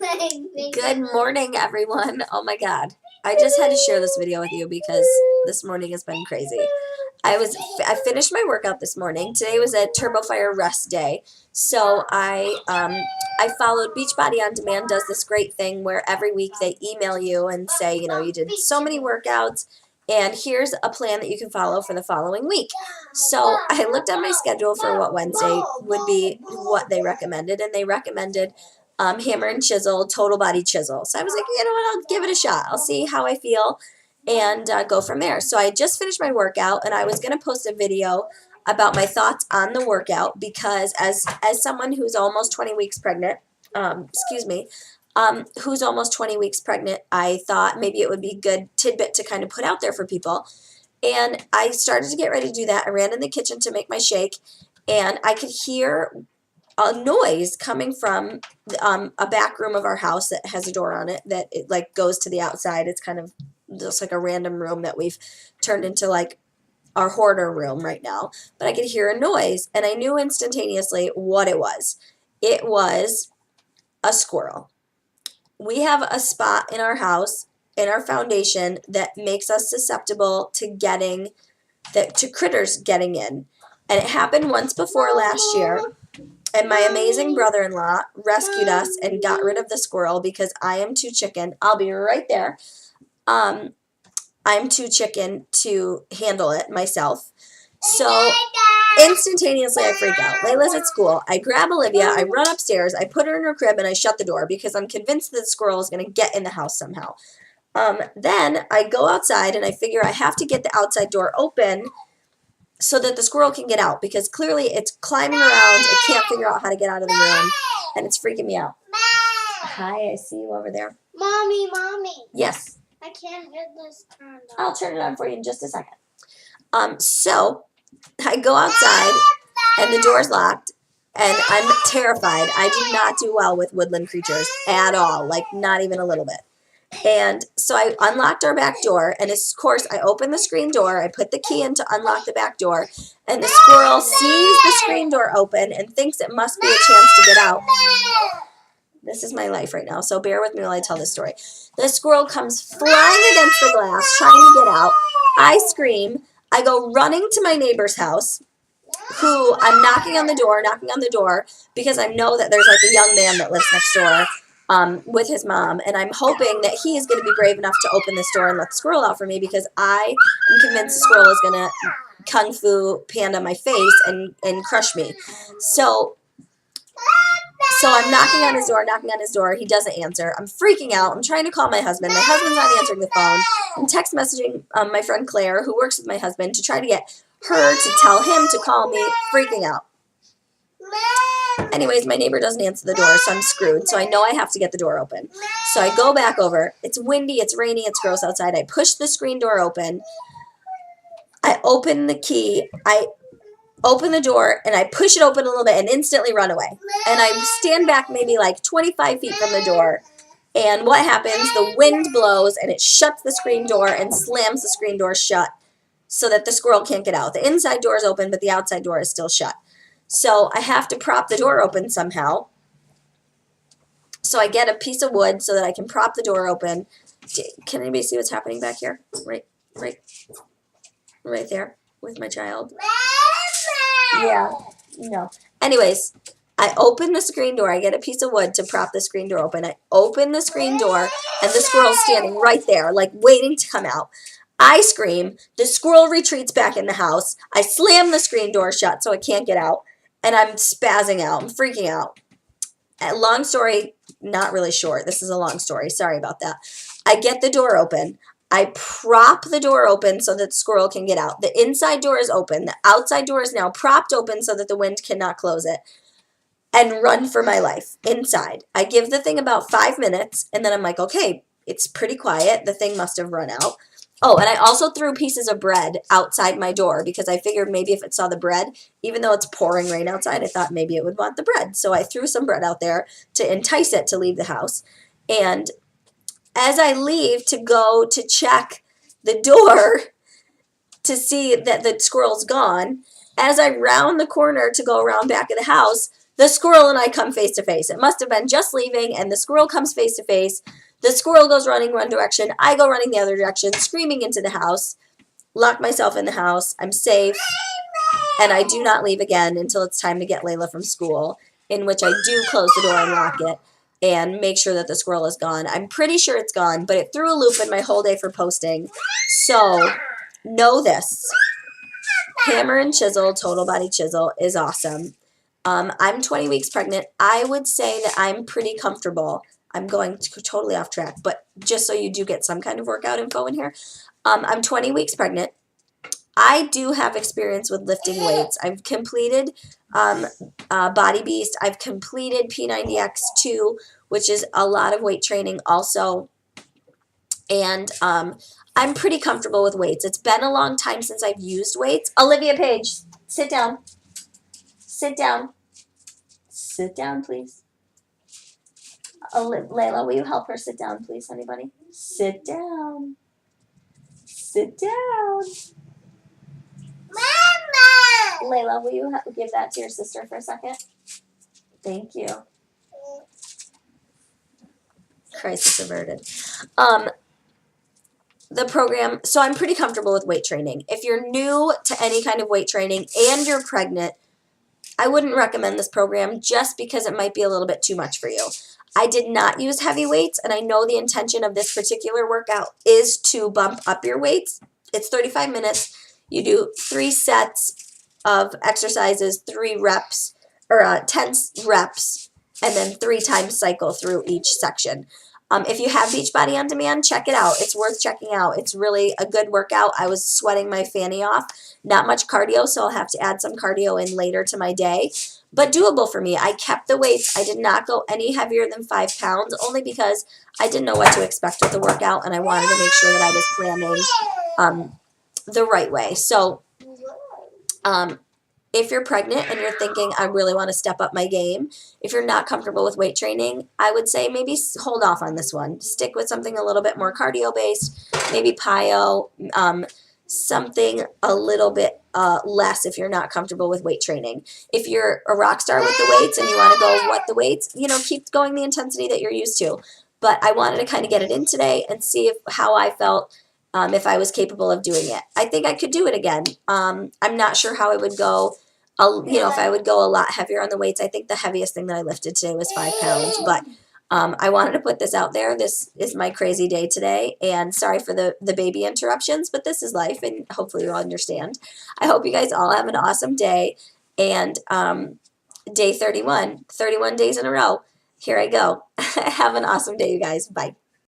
Good morning, everyone. Oh my God. I just had to share this video with you because this morning has been crazy. I finished my workout this morning. Today was a Turbo Fire rest day. So I followed Beachbody On Demand does this great thing where every week they email you and say, you did so many workouts and here's a plan that you can follow for the following week. So I looked at my schedule for what Wednesday would be what they recommended, and they recommended hammer and chisel, total body chisel. So I was like, you know what, I'll give it a shot. I'll see how I feel and go from there. So I just finished my workout, and I was going to post a video about my thoughts on the workout because as someone who's almost 20 weeks pregnant, who's almost 20 weeks pregnant, I thought maybe it would be a good tidbit to kind of put out there for people. And I started to get ready to do that. I ran in the kitchen to make my shake, and I could hear a noise coming from a back room of our house that has a door on it that it like goes to the outside. It's kind of just like a random room that we've turned into like our hoarder room right now. But I could hear a noise, and I knew instantaneously what it was. It was a squirrel. We have a spot in our house, in our foundation, that makes us susceptible to critters getting in. And it happened once before last year. And my amazing brother-in-law rescued us and got rid of the squirrel because I am too chicken. I'll be right there. I'm too chicken to handle it myself. So instantaneously I freak out. Layla's at school. I grab Olivia. I run upstairs. I put her in her crib and I shut the door because I'm convinced that the squirrel is going to get in the house somehow. Then I go outside and I figure I have to get the outside door open so that the squirrel can get out because clearly it's climbing around. It can't figure out how to get out of the room, and it's freaking me out. Hi, I see you over there. Mommy. Yes. I can't get this turned on. I'll turn it on for you in just a second. So I go outside and the door's locked and I'm terrified. I do not do well with woodland creatures at all, like not even a little bit. And so I unlocked our back door, and of course I open the screen door. I put the key in to unlock the back door, and the squirrel sees the screen door open and thinks it must be a chance to get out. This is my life right now, so bear with me while I tell this story. The squirrel comes flying against the glass, trying to get out. I scream. I go running to my neighbor's house, who I'm knocking on the door, because I know that there's like a young man that lives next door with his mom, and I'm hoping that he is going to be brave enough to open this door and let the squirrel out for me because I am convinced the squirrel is going to kung fu panda my face and crush me. So I'm knocking on his door. He doesn't answer. I'm freaking out. I'm trying to call my husband. My husband's not answering the phone. I'm text messaging my friend Claire, who works with my husband, to try to get her to tell him to call me, freaking out. Anyways, my neighbor doesn't answer the door, so I'm screwed. So I know I have to get the door open. So I go back over. It's windy, it's rainy, it's gross outside. I push the screen door open. I open the key. I open the door, and I push it open a little bit and instantly run away. And I stand back maybe like 25 feet from the door. And what happens? The wind blows, and it shuts the screen door and slams the screen door shut so that the squirrel can't get out. The inside door is open, but the outside door is still shut. So I have to prop the door open somehow. So I get a piece of wood so that I can prop the door open. Can anybody see what's happening back here? Right there with my child. Yeah, no. Anyways, I open the screen door. I get a piece of wood to prop the screen door open. I open the screen door, and the squirrel's standing right there, like waiting to come out. I scream. The squirrel retreats back in the house. I slam the screen door shut so it can't get out. And I'm spazzing out. I'm freaking out. Long story, not really short. This is a long story. Sorry about that. I get the door open. I prop the door open so that the squirrel can get out. The inside door is open. The outside door is now propped open so that the wind cannot close it. And run for my life inside. I give the thing about 5 minutes, and then I'm like, okay, it's pretty quiet. The thing must have run out. Oh, and I also threw pieces of bread outside my door because I figured maybe if it saw the bread, even though it's pouring rain outside, I thought maybe it would want the bread. So I threw some bread out there to entice it to leave the house. And as I leave to go to check the door to see that the squirrel's gone, as I round the corner to go around back of the house, the squirrel and I come face to face. It must have been just leaving, and the squirrel comes face to face. The squirrel goes running one direction. I go running the other direction, screaming into the house. Lock myself in the house. I'm safe, and I do not leave again until it's time to get Layla from school, in which I do close the door and lock it and make sure that the squirrel is gone. I'm pretty sure it's gone, but it threw a loop in my whole day for posting. So know this. Hammer and Chisel, Total Body Chisel, is awesome. I'm 20 weeks pregnant. I would say that I'm pretty comfortable. I'm going totally off track, but just so you do get some kind of workout info in here. I'm 20 weeks pregnant. I do have experience with lifting weights. I've completed Body Beast. I've completed P90X2, which is a lot of weight training also. And I'm pretty comfortable with weights. It's been a long time since I've used weights. Olivia Page, sit down. Sit down. Sit down, please. Layla, will you help her sit down, please, honey bunny? Sit down. Sit down. Mama! Layla, will you give that to your sister for a second? Thank you. Crisis averted. The program, so I'm pretty comfortable with weight training. If you're new to any kind of weight training and you're pregnant, I wouldn't recommend this program just because it might be a little bit too much for you. I did not use heavy weights, and I know the intention of this particular workout is to bump up your weights. It's 35 minutes. You do 3 sets of exercises, 3 reps, or 10 reps, and then 3 times cycle through each section. If you have Beachbody On Demand, check it out. It's worth checking out. It's really a good workout. I was sweating my fanny off. Not much cardio, so I'll have to add some cardio in later to my day. But doable for me. I kept the weights. I did not go any heavier than 5 pounds, only because I didn't know what to expect with the workout, and I wanted to make sure that I was planning the right way. So if you're pregnant and you're thinking, I really want to step up my game, if you're not comfortable with weight training, I would say maybe hold off on this one. Stick with something a little bit more cardio-based, maybe PiO, something a little bit less if you're not comfortable with weight training. If you're a rock star with the weights and you want to go what the weights, keep going the intensity that you're used to. But I wanted to kind of get it in today and see how I felt, if I was capable of doing it. I think I could do it again. I'm not sure how it would go. If I would go a lot heavier on the weights. I think the heaviest thing that I lifted today was 5 pounds. But I wanted to put this out there. This is my crazy day today. And sorry for the baby interruptions, but this is life, and hopefully you'll understand. I hope you guys all have an awesome day. And day 31 days in a row. Here I go. Have an awesome day, you guys. Bye.